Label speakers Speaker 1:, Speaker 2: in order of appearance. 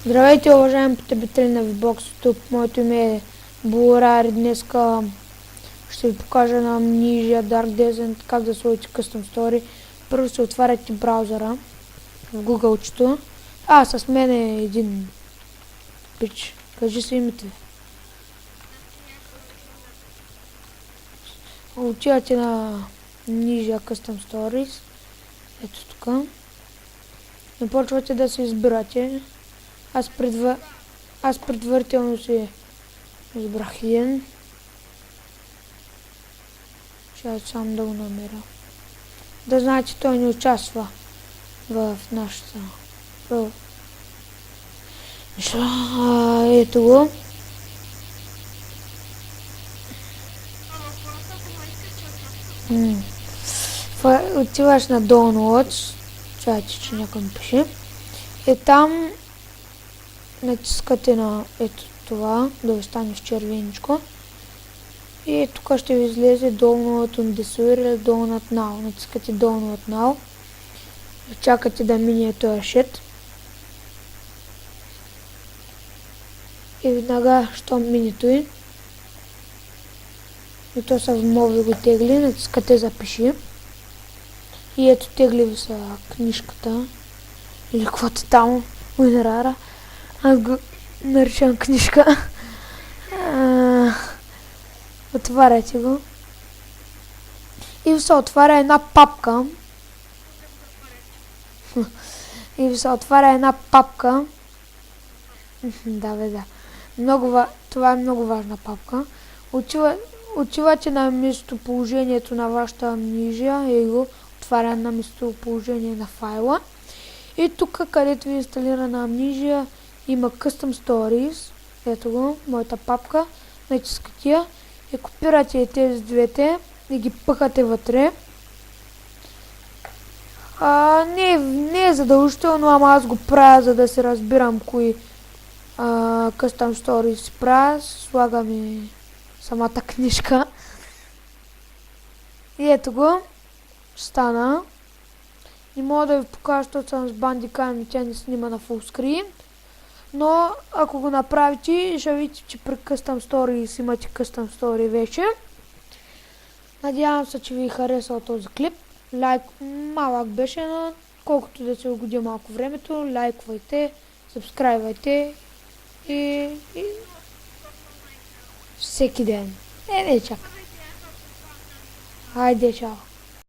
Speaker 1: Здравейте, уважаеми потребители на VBOX YouTube. Моето име е Бурари. Днеска ще ви покажа на Amnesia Dark Descent как да сложите Custom Story. Първо се отваряте браузъра в Google-чето. С мен е един пич. Кажи се името. Отивате на Amnesia Custom Stories. Ето тук. Започвате да се избирате. Аз предварително си избрах един. Ще сам да го намеря. Да знаете, той не участва в нашата ето го. Отиваш на Downloads. Чакайте, че някой ми пише. И там натискате на ето това, да ви стане с червеничко. И тук ще ви излезе Download on Desire или Download Now. Натискате Download Now. И чакате да мине този шит. И веднага, щом мине той, и то са в мови го тегли, натискате Запиши. И ето тегли ви са книжката. Или каквото там, Уинерара. Аз го наричам книжка. Отваряте го. И ви се отваря една папка. Да. Това е много важна папка. Отивате на местоположението на вашата Amnesia и го отваря на местоположение на файла. И тук, където ви е инсталирана Amnesia, има Custom Stories. Ето го, моята папка. Натискате я и копирате тези двете и ги пъхате вътре. Не е задължително, ама аз го правя, за да се разбирам кои Custom Stories правя. Слагаме самата книжка. И ето го. Стана. Не мога да ви покажа, защото съм с Bandicam и тя не снима на fullscreen. Но ако го направите, ще видите, че при Custom Stories имате Custom Story вече. Надявам се, че ви е харесал този клип. Малък беше, но колкото да се угоди малко времето, лайквайте, сабскрайбвайте и всеки ден. Не чакай. Хайде, чао.